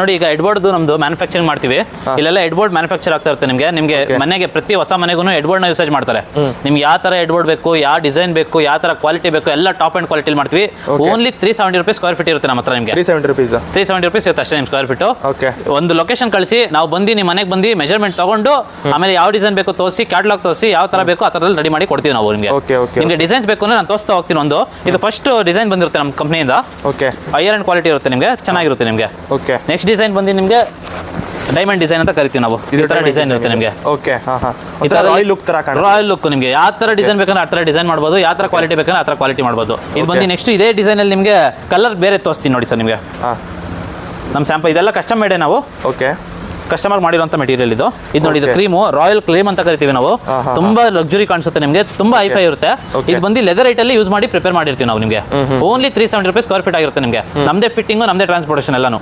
ನೋಡಿ ಈಗ ಹೆಡ್ಬೋರ್ಡ್ ನಮ್ದು ಮ್ಯಾನುಫ್ಯಾಕ್ಚರಿಂಗ್ ಮಾಡ್ತೀವಿ. ಇಲ್ಲೆಲ್ಲ ಹೆಡ್ಬೋರ್ಡ್ ಮ್ಯಾನುಫ್ಯಾಕ್ಚರ್ ಆಗ್ತಾ ಇರುತ್ತೆ. ನಿಮಗೆ ಮನೆಗೆ ಪ್ರತಿ ಹೊಸ ಮನೆಗೂ ಹೆಡ್ಬೋರ್ಡ್ ನ ಯೂಸೇಜ್ ಮಾಡ್ತಾರೆ. ನಿಮ್ಗೆ ಯಾವ ತರ ಹೆಡ್ಬೋರ್ಡ್ ಬೇಕು, ಯಾವ ಡಿಸೈನ್ ಬೇಕು, ಯಾವ ತರ ಕ್ವಾಲಿಟಿ ಬೇಕು, ಎಲ್ಲ ಟಾಪ್ ಅಂಡ್ ಕ್ವಾಲಿಟಿ ಮಾಡ್ತೀವಿ. ಓನ್ಲಿ 370 ರೂಪೀಸ್ ಸ್ಕ್ವೇರ್ ಫೀಟ್ ಇರುತ್ತೆ ನಮ್ಮ ಹತ್ರ. ನಿಮಗೆ 370 ರೂಪೀಸ್ ಇರುತ್ತೆ ಅಷ್ಟೇ ನಿಮ್ ಸ್ಕ್ವೇರ್ ಫೀಟ್. ಒಂದು ಲೊಕೇಶನ್ ಕಳಿಸಿ, ನಾವು ಬಂದು ನಿಮ್ಮ ಮನೆಗೆ ಬಂದು ಮೆಜರ್ಮೆಂಟ್ ತಗೊಂಡು ಆಮೇಲೆ ಯಾವ ಡಿಸೈನ್ ಬೇಕು ತೋರಿಸಿ, ಕ್ಯಾಟಲಾಗ್ ತೋರಿಸಿ, ಯಾವ ತರ ಬೇಕು ಆ ತರದಲ್ಲಿ ರೆಡಿ ಮಾಡಿ ಕೊಡ್ತೀವಿ ನಾವು ನಿಮಗೆ. ನಿಮಗೆ ಡಿಸೈನ್ಸ್ ಬೇಕು ಅಂದ್ರೆ ನಾನು ತೋರಿಸ್ತಾ ಹೋಗ್ತೀನಿ. ಒಂದು ಇದು ಫಸ್ಟ್ ಡಿಸೈನ್ ಬಂದಿರುತ್ತೆ ನಮ್ಮ ಕಂಪ್ನಿಯಿಂದ. ಹೈಯರ್ ಅಂಡ್ ಕ್ವಾಲಿಟಿ ಇರುತ್ತೆ, ನಿಮಗೆ ಚೆನ್ನಾಗಿರುತ್ತೆ ನಿಮಗೆ. ನೆಕ್ಸ್ಟ್ ಡಿಸೈನ್ ಬಂದು ನಿಮಗೆ ಡೈಮಂಡ್ ಡಿಸೈನ್ ಅಂತ ಕರಿತೀವಿ ನಾವು. ಈ ತರ ಡಿಸೈನ್ ಇರುತ್ತೆ ನಿಮಗೆ. ರಾಯಲ್ ಲುಕ್ ನಿಮಗೆ ಯಾವ ತರ ಡಿಸೈನ್ ಬೇಕಂದ್ರೆ ಆ ತರ ಡಿಸೈನ್ ಮಾಡಬಹುದು, ಯಾವ ತರ ಕ್ವಾಲಿಟಿ ಬೇಕಂದ್ರೆ ಆ ತರ ಕ್ವಾಲಿಟಿ ಮಾಡಬಹುದು. ಇದು ಬಂದು ನೆಕ್ಸ್ಟ್ ಇದೇ ಡಿಸೈನ್ ಅಲ್ಲಿ ನಿಮಗೆ ಕಲರ್ ಬೇರೆ ತೋರಿಸ್ತೀನಿ ನೋಡಿ ಸರ್. ನಿಮಗೆ ನಮ್ಮ ಸ್ಯಾಂಪಲ್ ಇದೆಲ್ಲ ಕಸ್ಟಮ್ ಮೇಡೆ ನಾವು. ಕಸ್ಟಮರ್ ಮಾಡಿರುವಂತ ಮೆಟೀರಿಯಲ್ ಇದು ನೋಡಿ. ಇದು ಕ್ರೀಮು ರಾಯಲ್ ಕ್ರೀಮ್ ಅಂತ ಕರಿತೀವಿ ನಾವು. ತುಂಬಾ ಲಕ್ಸುರಿ ಕಾಣಿಸುತ್ತೆ ನಿಮಗೆ, ತುಂಬಾ ಹೈಫೈ ಇರುತ್ತೆ. ಇದು ಬಂದು ಲೆದರ್ ಐಟ್ ಅಲ್ಲಿ ಯೂಸ್ ಮಾಡಿ ಪ್ರಿಪೇರ್ ಮಾಡಿರ್ತೀವಿ ನಾವು ನಿಮಗೆ. ಓನ್ಲಿ 370 ರೂಪೀಸ್ ಸ್ಕ್ವೇರ್ ಫೀಟ್ ಆಗಿರುತ್ತೆ ನಿಮಗೆ. ನಮ್ದೇ ಫಿಟ್ಟಿಂಗ್, ನಮ್ದೇ ಟ್ರಾನ್ಸ್ಪೋರ್ಟೇಷನ್ ಎಲ್ಲಾನು.